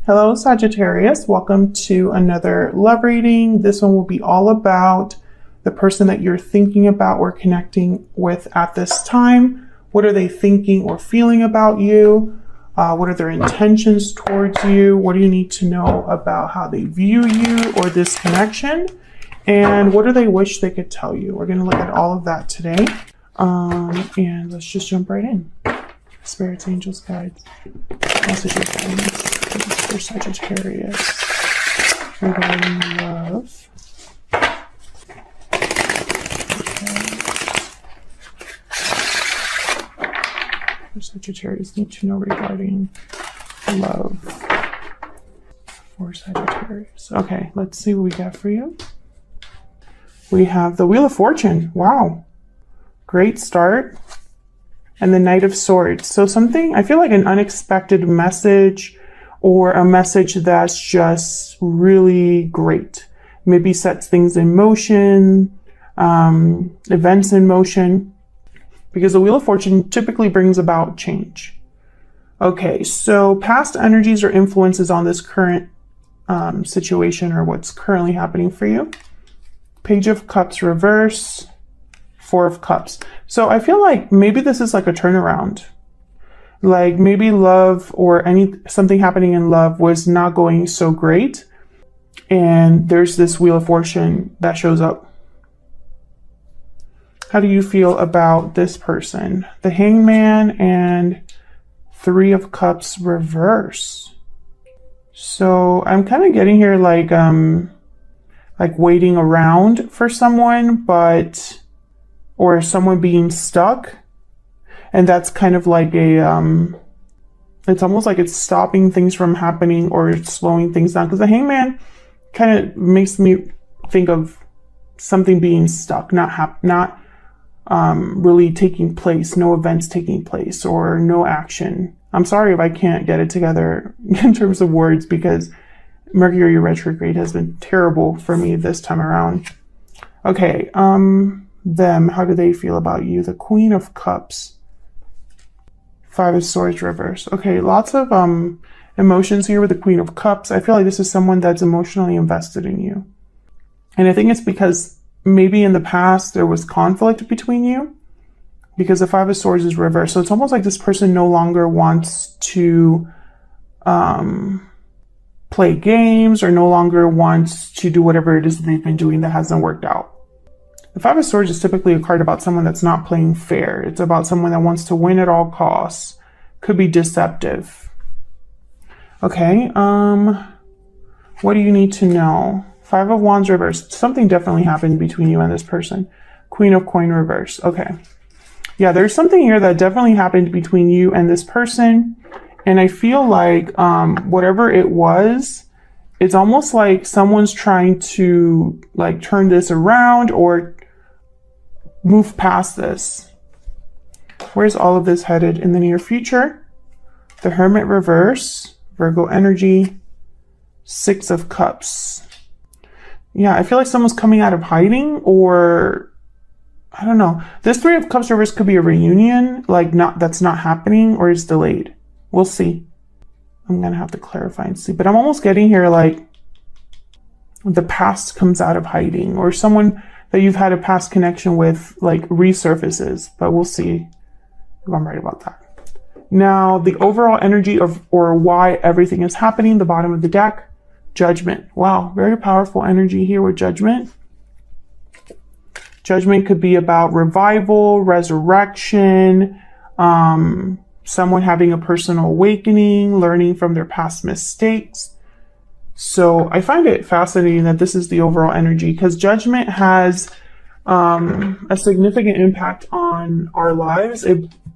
Hello, Sagittarius. Welcome to another love reading. This one will be all about the person that you're thinking about or connecting with at this time. What are they thinking or feeling about you? What are their intentions towards you? What do you need to know about how they view you or this connection? And what do they wish they could tell you? We're going to look at all of that today. And let's just jump right in. Spirits, angels, guides, messages, guidance for Sagittarius regarding love. What Sagittarius need to know regarding love for Sagittarius. Okay, let's see what we got for you. We have the Wheel of Fortune. Wow. Great start. And the Knight of Swords. So something, I feel like an unexpected message or a message that's just really great. Maybe sets things in motion, events in motion. Because the Wheel of Fortune typically brings about change. Okay, so past energies or influences on this current situation or what's currently happening for you. Page of Cups reverse. Four of Cups. So I feel like maybe this is like a turnaround. Like maybe love or something happening in love was not going so great. And there's this Wheel of Fortune that shows up. How do you feel about this person? The Hangman and Three of Cups reverse. So I'm kind of getting here like waiting around for someone, or someone being stuck. And that's kind of like it's almost like it's stopping things from happening or it's slowing things down. Because the Hangman kind of makes me think of something being stuck, not really taking place, no events taking place or no action. I'm sorry if I can't get it together in terms of words because Mercury retrograde has been terrible for me this time around. Okay, them, how do they feel about you? The Queen of Cups, Five of Swords reverse. Okay, lots of emotions here with the Queen of Cups. I feel like this is someone that's emotionally invested in you. And I think it's because maybe in the past there was conflict between you because the Five of Swords is reversed. So it's almost like this person no longer wants to play games or no longer wants to do whatever it is that they've been doing that hasn't worked out. The Five of Swords is typically a card about someone that's not playing fair. It's about someone that wants to win at all costs. Could be deceptive. Okay, what do you need to know? Five of Wands reversed. Something definitely happened between you and this person. Queen of Coin reverse. Okay. Yeah, there's something here that definitely happened between you and this person. And I feel like whatever it was, it's almost like someone's trying to like turn this around or move past this. Where's all of this headed in the near future? The Hermit reverse, Virgo energy, Six of Cups. Yeah, I feel like someone's coming out of hiding or I don't know. This Three of Cups reverse could be a reunion, like that's not happening or it's delayed. We'll see. I'm going to have to clarify and see. But I'm almost getting here like the past comes out of hiding or someone that you've had a past connection with like resurfaces. But we'll see if I'm right about that. Now, the overall energy of or why everything is happening, the bottom of the deck, Judgment. Wow, very powerful energy here with Judgment. Judgment could be about revival, resurrection, someone having a personal awakening, learning from their past mistakes. So I find it fascinating that this is the overall energy because Judgment has a significant impact on our lives.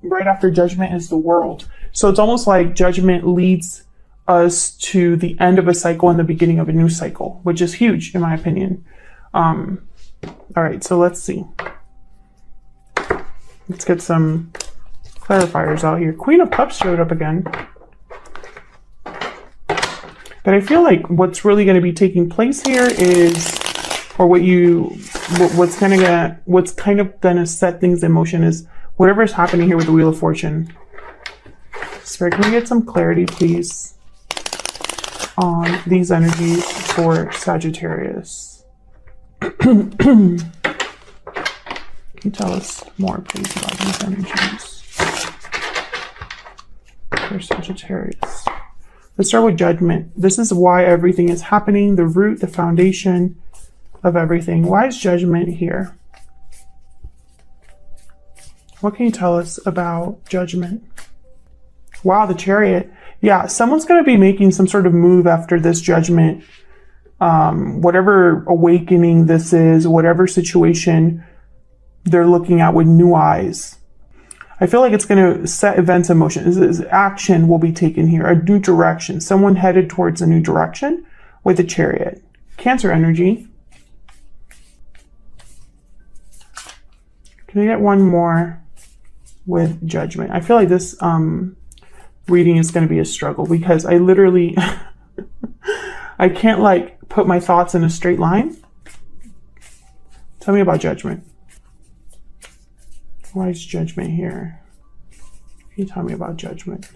Right after Judgment is the World. So it's almost like Judgment leads us to the end of a cycle and the beginning of a new cycle, which is huge in my opinion. All right, so let's see. Let's get some clarifiers out here. Queen of Cups showed up again. But I feel like what's really going to be taking place here is, or what's kind of going to set things in motion is whatever is happening here with the Wheel of Fortune. Spirit, can we get some clarity, please? on these energies for Sagittarius. Can you tell us more, please, about these energies for Sagittarius? Let's start with Judgment. This is why everything is happening, the root, the foundation of everything. Why is Judgment here? What can you tell us about Judgment? Wow, the Chariot. Yeah, someone's going to be making some sort of move after this Judgment. Whatever awakening this is, whatever situation they're looking at with new eyes. I feel like it's going to set events in motion. Action will be taken here, a new direction. Someone headed towards a new direction with the Chariot. Cancer energy. Can I get one more with Judgment? I feel like this reading is going to be a struggle because I literally, I can't like put my thoughts in a straight line. Tell me about Judgment. Why is Judgment here? Can you tell me about Judgment?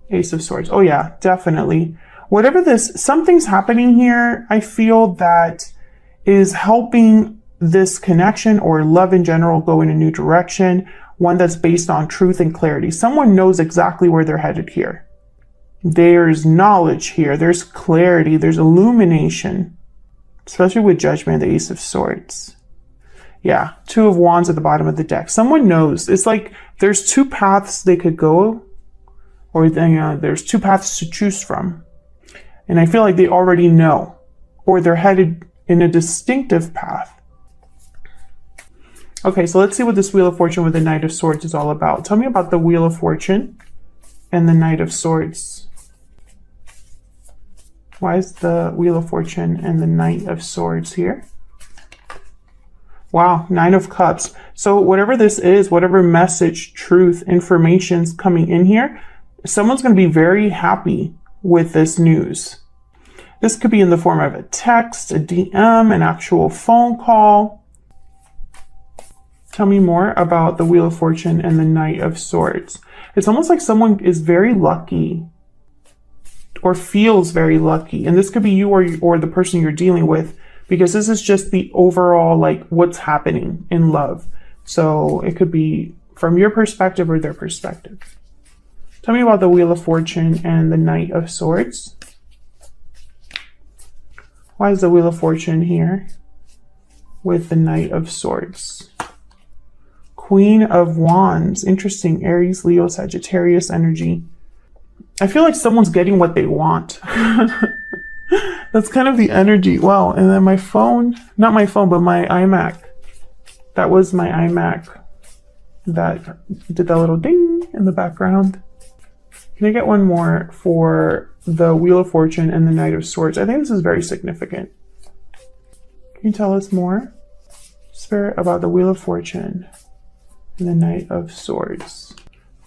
Ace of Swords. Oh yeah, definitely. Whatever this, something's happening here. I feel that is helping this connection or love in general go in a new direction. One that's based on truth and clarity. Someone knows exactly where they're headed here. There's knowledge here. There's clarity. There's illumination. Especially with Judgment, the Ace of Swords. Yeah, Two of Wands at the bottom of the deck. Someone knows. It's like there's two paths they could go. Or there's two paths to choose from. And I feel like they already know. Or they're headed in a distinctive path. Okay, so let's see what this Wheel of Fortune with the Knight of Swords is all about. Tell me about the Wheel of Fortune and the Knight of Swords. Why is the Wheel of Fortune and the Knight of Swords here? Wow, Nine of Cups. So whatever this is, whatever message, truth, information's coming in here, someone's going to be very happy with this news. This could be in the form of a text, a DM, an actual phone call. Tell me more about the Wheel of Fortune and the Knight of Swords. It's almost like someone is very lucky or feels very lucky. And this could be you or the person you're dealing with, because this is just the overall, like, what's happening in love. So it could be from your perspective or their perspective. Tell me about the Wheel of Fortune and the Knight of Swords. Why is the Wheel of Fortune here with the Knight of Swords? Queen of Wands. Interesting. Aries, Leo, Sagittarius energy. I feel like someone's getting what they want. That's kind of the energy. Wow. And then my phone, not my phone, but my iMac. That was my iMac that did that little ding in the background. Can I get one more for the Wheel of Fortune and the Knight of Swords? I think this is very significant. Can you tell us more, Spirit, about the Wheel of Fortune and the Knight of Swords?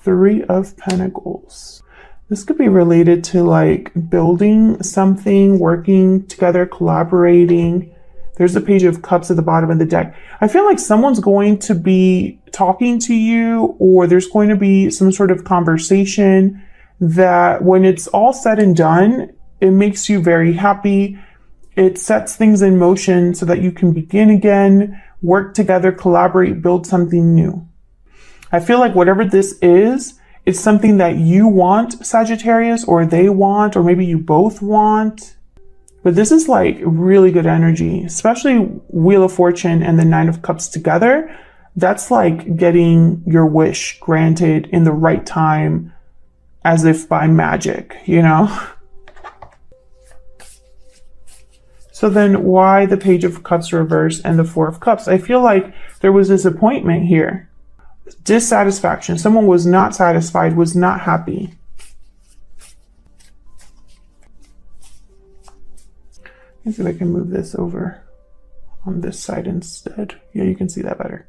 Three of Pentacles. This could be related to like building something, working together, collaborating. There's the Page of Cups at the bottom of the deck. I feel like someone's going to be talking to you, or there's going to be some sort of conversation that when it's all said and done, it makes you very happy. It sets things in motion so that you can begin again, work together, collaborate, build something new. I feel like whatever this is, it's something that you want, Sagittarius, or they want, or maybe you both want. But this is like really good energy, especially Wheel of Fortune and the Nine of Cups together. That's like getting your wish granted in the right time, as if by magic, you know? So then why the Page of Cups reverse and the Four of Cups? I feel like there was disappointment here. Dissatisfaction. Someone was not satisfied, was not happy. Let's see if I can move this over on this side instead. Yeah, you can see that better.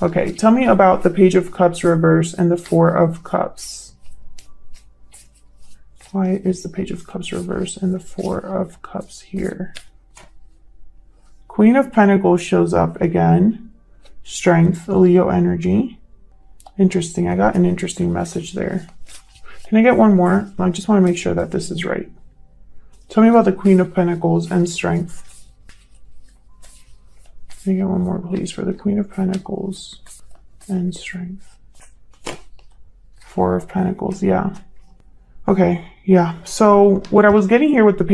Okay, tell me about the Page of Cups reverse and the Four of Cups. Why is the Page of Cups reverse and the Four of Cups here? Queen of Pentacles shows up again. Strength, Leo energy. Interesting. I got an interesting message there. Can I get one more? I just want to make sure that this is right. Tell me about the Queen of Pentacles and strength. Let me get one more, please, for the Queen of Pentacles and strength. Four of Pentacles, yeah. Okay, yeah. So what I was getting here with the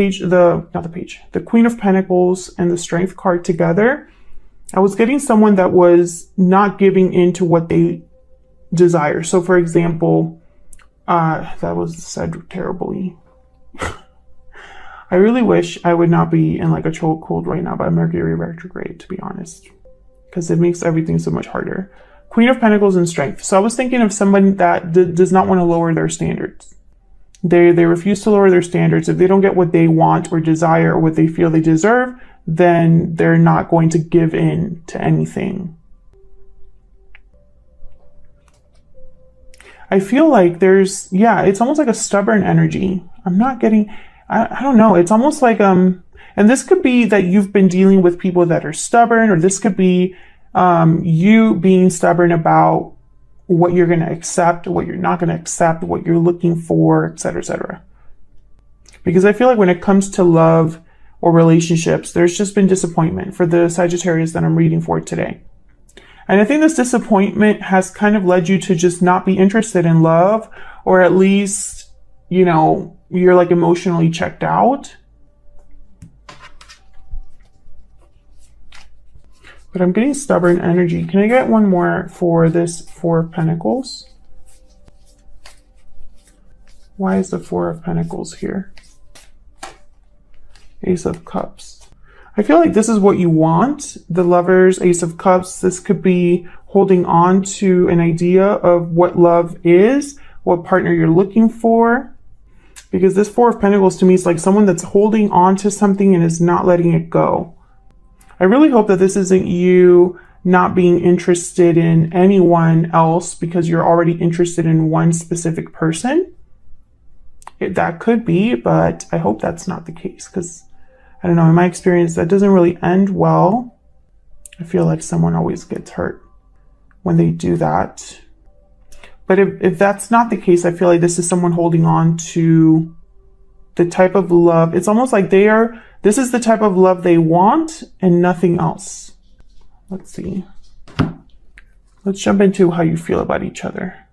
the Queen of Pentacles and the Strength card together, I was getting someone that was not giving in to what they desire. So for example, that was said terribly. I really wish I would not be in like a chokehold right now by Mercury retrograde, to be honest, because it makes everything so much harder. Queen of Pentacles and Strength. So I was thinking of somebody that does not want to lower their standards. They refuse to lower their standards. If they don't get what they want or desire or what they feel they deserve, then they're not going to give in to anything. I feel like there's, yeah, it's almost like a stubborn energy. I'm not getting, I don't know. It's almost like, and this could be that you've been dealing with people that are stubborn, or this could be you being stubborn about what you're going to accept, what you're not going to accept, what you're looking for, etc., etc. Because I feel like when it comes to love or relationships, there's just been disappointment for the Sagittarius that I'm reading for today. And I think this disappointment has kind of led you to just not be interested in love, or at least, you know, you're like emotionally checked out. But I'm getting stubborn energy. Can I get one more for this Four of Pentacles? Why is the Four of Pentacles here? Ace of Cups. I feel like this is what you want. The Lovers, Ace of Cups. This could be holding on to an idea of what love is, what partner you're looking for. Because this Four of Pentacles to me is like someone that's holding on to something and is not letting it go. I really hope that this isn't you not being interested in anyone else because you're already interested in one specific person. That could be, but I hope that's not the case, because I don't know, in my experience, that doesn't really end well. I feel like someone always gets hurt when they do that. But if that's not the case, I feel like this is someone holding on to the type of love. It's almost like this is the type of love they want and nothing else. Let's see. Let's jump into how you feel about each other.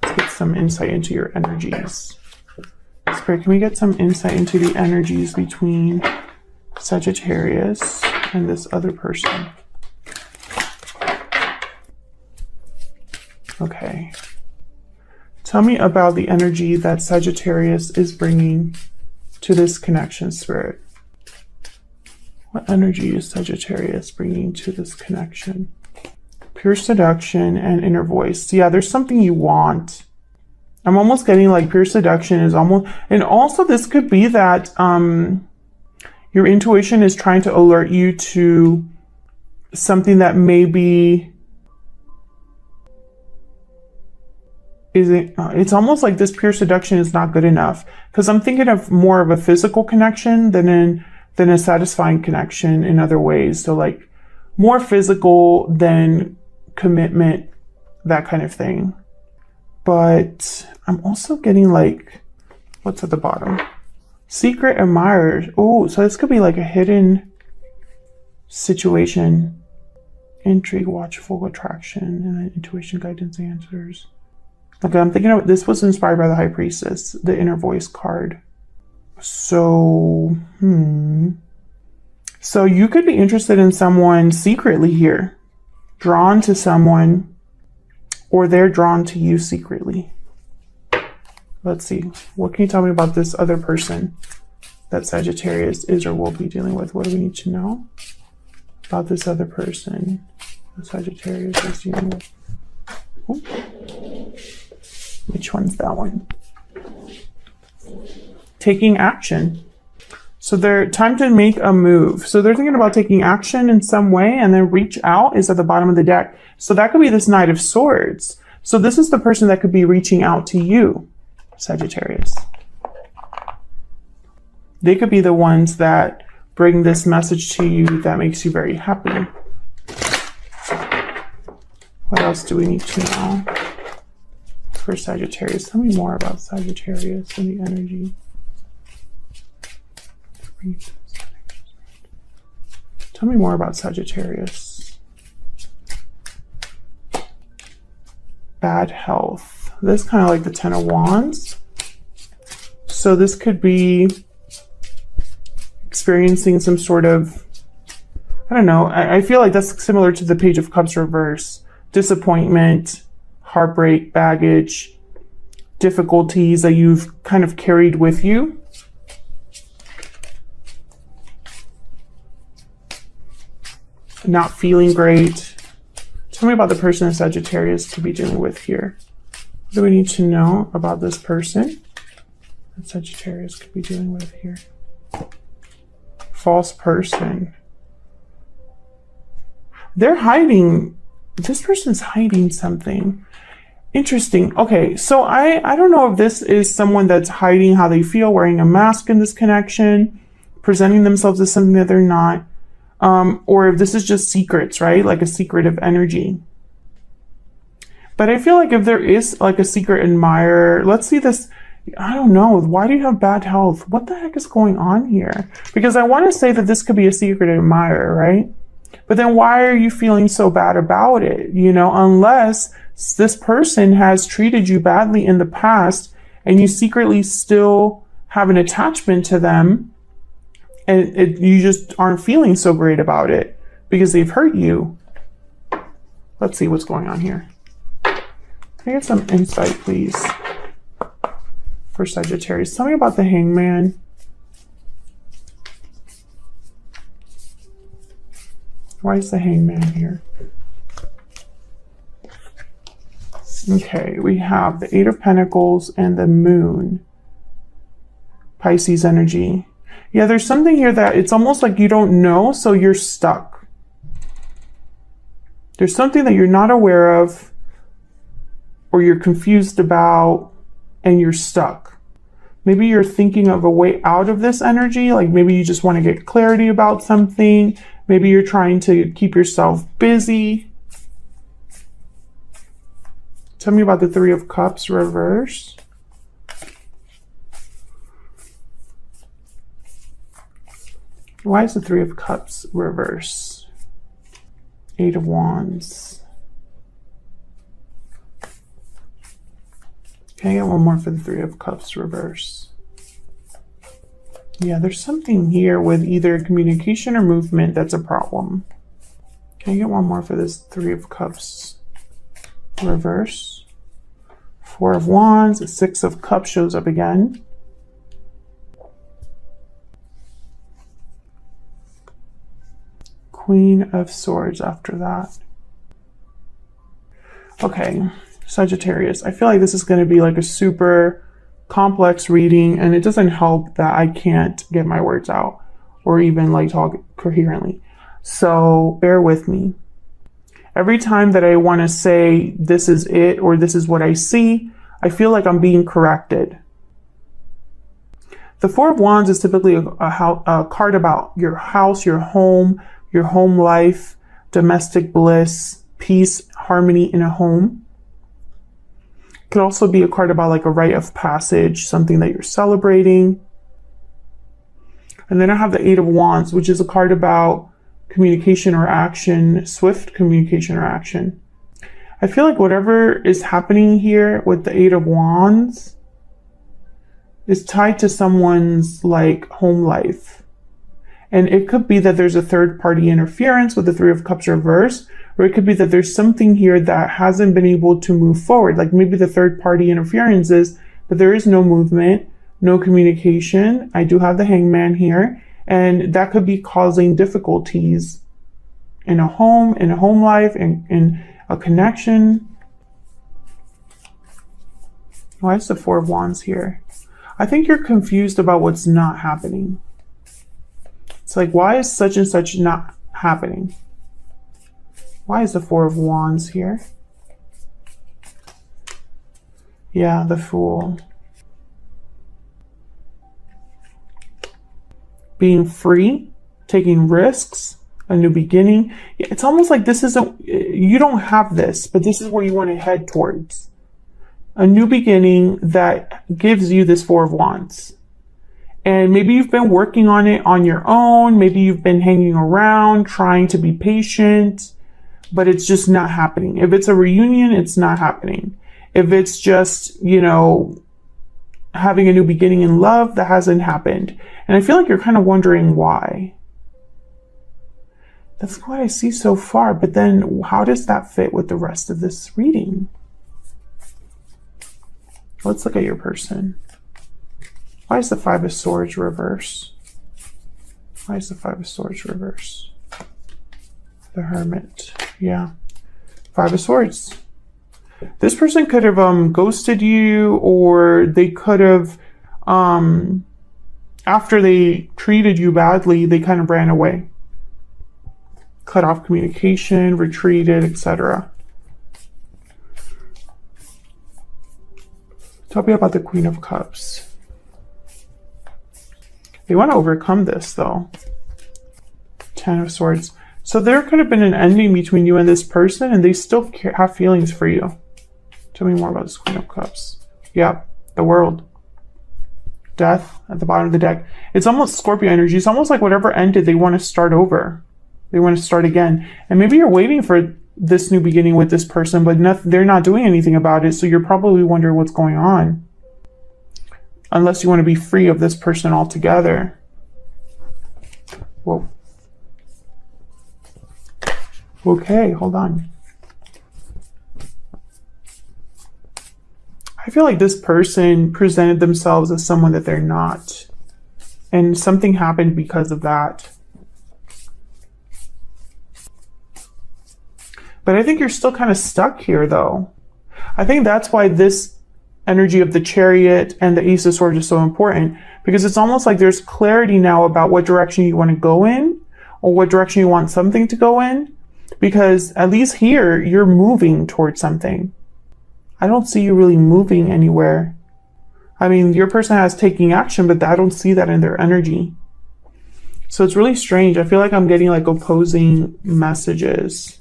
Let's get some insight into your energies. Spirit, can we get some insight into the energies between Sagittarius and this other person? Okay. Tell me about the energy that Sagittarius is bringing to this connection, Spirit. What energy is Sagittarius bringing to this connection? Pure seduction and inner voice. Yeah, there's something you want. I'm almost getting like pure seduction is almost, and also this could be that your intuition is trying to alert you to something that maybe it's almost like this pure seduction is not good enough, because I'm thinking of more of a physical connection than a satisfying connection in other ways. So like more physical than commitment, that kind of thing. But I'm also getting like, what's at the bottom? Secret admirers. Oh, so this could be like a hidden situation. Intrigue, watchful attraction, and then intuition, guidance, answers. Okay, I'm thinking of, this was inspired by the High Priestess, the inner voice card. So, So you could be interested in someone secretly here, drawn to someone, or they're drawn to you secretly. Let's see. What can you tell me about this other person that Sagittarius is or will be dealing with? What do we need to know about this other person that Sagittarius is dealing with? Ooh. Which one's that one? Taking action. So they're time to make a move. So they're thinking about taking action in some way, and then reach out is at the bottom of the deck. So that could be this Knight of Swords. So this is the person that could be reaching out to you, Sagittarius. They could be the ones that bring this message to you that makes you very happy. What else do we need to know? for Sagittarius. Tell me more about Sagittarius and the energy. Tell me more about Sagittarius. Bad health. This is kind of like the Ten of Wands. So this could be experiencing some sort of, I don't know, I feel like that's similar to the Page of Cups reverse. Disappointment, heartbreak, baggage, difficulties that you've kind of carried with you. Not feeling great. Tell me about the person that Sagittarius could be dealing with here. What do we need to know about this person that Sagittarius could be dealing with here? False person. They're hiding. This person's hiding something. Interesting. Okay, so I don't know if this is someone that's hiding how they feel, wearing a mask in this connection, presenting themselves as something that they're not. Or if this is just secrets, right? Like a secretive energy. But I feel like if there is like a secret admirer, let's see this. I don't know. Why do you have bad health? What the heck is going on here? Because I want to say that this could be a secret admirer, right? But then why are you feeling so bad about it? You know, unless this person has treated you badly in the past and you secretly still have an attachment to them. And you just aren't feeling so great about it because they've hurt you. Let's see what's going on here. Can I get some insight, please, for Sagittarius? Tell me about the Hangman. Why is the Hangman here? Okay, we have the Eight of Pentacles and the Moon. Pisces energy. Yeah, there's something here that it's almost like you don't know, so you're stuck. There's something that you're not aware of or you're confused about and you're stuck. Maybe you're thinking of a way out of this energy, like maybe you just want to get clarity about something. Maybe you're trying to keep yourself busy. Tell me about the Three of Cups reverse. Why is the Three of Cups reverse? Eight of Wands. Can I get one more for the Three of Cups reverse? Yeah, there's something here with either communication or movement that's a problem. Can I get one more for this Three of Cups reverse? Four of Wands, the Six of Cups shows up again. Queen of Swords after that. Okay, Sagittarius. I feel like this is going to be like a super complex reading, and it doesn't help that I can't get my words out or even like talk coherently. So bear with me. Every time that I want to say this is it or this is what I see, I feel like I'm being corrected. The Four of Wands is typically a card about your house, your home life, domestic bliss, peace, harmony in a home. It could also be a card about like a rite of passage, something that you're celebrating. And then I have the Eight of Wands, which is a card about communication or action, swift communication or action. I feel like whatever is happening here with the Eight of Wands is tied to someone's like home life. And it could be that there's a third party interference with the Three of Cups reverse, or it could be that there's something here that hasn't been able to move forward. Like maybe the third party interference is that there is no movement, no communication. I do have the Hangman here, and that could be causing difficulties in a home life, in a connection. Why is the Four of Wands here? I think you're confused about what's not happening. It's like, why is such and such not happening? Why is the Four of Wands here? Yeah, the Fool. Being free, taking risks, a new beginning. It's almost like this isn't, you don't have this, but this is where you want to head towards. a new beginning that gives you this Four of Wands. And maybe you've been working on it on your own. Maybe you've been hanging around trying to be patient, but it's just not happening. If it's a reunion, it's not happening. If it's just, you know, having a new beginning in love, that hasn't happened. And I feel like you're kind of wondering why. That's what I see so far. But then how does that fit with the rest of this reading? Let's look at your person. Why is the Five of Swords reverse? Why is the Five of Swords reverse? The Hermit. Yeah. Five of Swords. This person could have ghosted you, or they could have, after they treated you badly, they kind of ran away. Cut off communication, retreated, etc. Tell me about the Queen of Cups. They want to overcome this, though. Ten of Swords. So there could have been an ending between you and this person, and they still have feelings for you. Tell me more about this Queen of Cups. Yeah, the World. Death at the bottom of the deck. It's almost Scorpio energy. It's almost like whatever ended, they want to start over. They want to start again. And maybe you're waiting for this new beginning with this person, but they're not doing anything about it. So you're probably wondering what's going on. Unless you want to be free of this person altogether. Whoa. Okay, hold on. I feel like this person presented themselves as someone that they're not. And something happened because of that. But I think you're still kind of stuck here, though. I think that's why this energy of the Chariot and the Ace of Swords is so important, because it's almost like there's clarity now about what direction you want to go in, or what direction you want something to go in, because at least here you're moving towards something. I don't see you really moving anywhere. I mean, your person has taking action, but I don't see that in their energy. So it's really strange. I feel like I'm getting like opposing messages.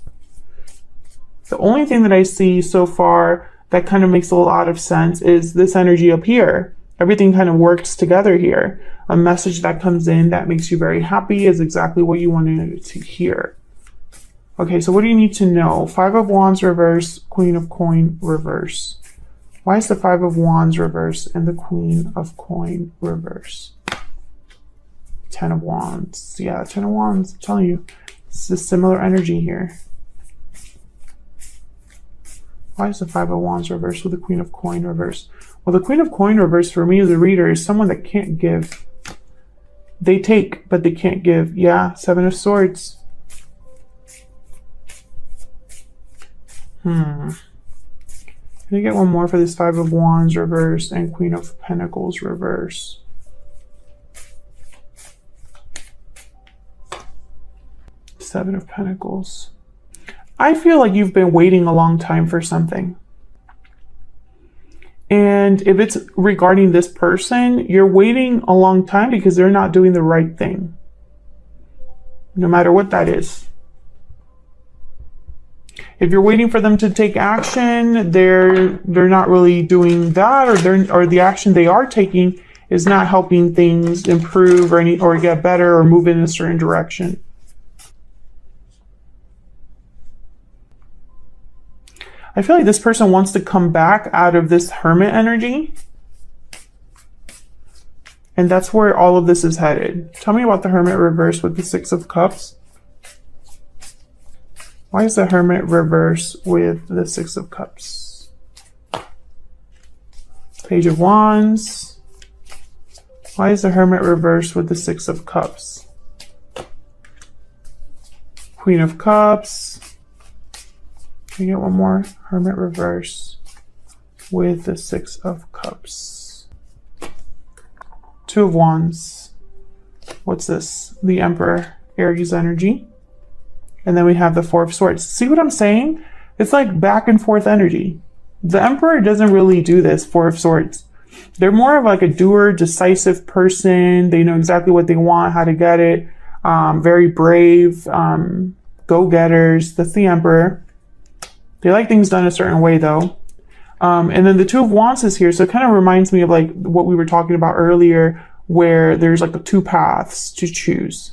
The only thing that I see so far that kind of makes a lot of sense is this energy up here. Everything kind of works together here. A message that comes in that makes you very happy is exactly what you wanted to hear. Okay, so what do you need to know? Five of Wands reverse, Queen of Coin reverse. Why is the Five of Wands reverse and the Queen of Coin reverse? Ten of Wands. Yeah, Ten of Wands. I'm telling you, it's a similar energy here. Why is the Five of Wands reverse with the Queen of Coin reverse? Well, the Queen of Coin reverse for me as a reader is someone that can't give. They take, but they can't give. Yeah, Seven of Swords. Can I get one more for this Five of Wands reverse and Queen of Pentacles reverse? Seven of Pentacles. I feel like you've been waiting a long time for something. And if it's regarding this person, you're waiting a long time because they're not doing the right thing. No matter what that is. If you're waiting for them to take action, they're not really doing that, or the action they are taking is not helping things improve or get better or move in a certain direction. I feel like this person wants to come back out of this Hermit energy. And that's where all of this is headed. Tell me about the Hermit reverse with the Six of Cups. Why is the Hermit reverse with the Six of Cups? Page of Wands. Why is the Hermit reverse with the Six of Cups? Queen of Cups. Can you get one more? Hermit reverse with the Six of Cups. Two of Wands. What's this? The Emperor, Aries energy. And then we have the Four of Swords. See what I'm saying? It's like back and forth energy. The Emperor doesn't really do this, Four of Swords. They're more of like a doer, decisive person. They know exactly what they want, how to get it. Very brave, go-getters. That's the Emperor. They like things done a certain way, though. And then the Two of Wands is here. So it kind of reminds me of like what we were talking about earlier, where there's like two paths to choose.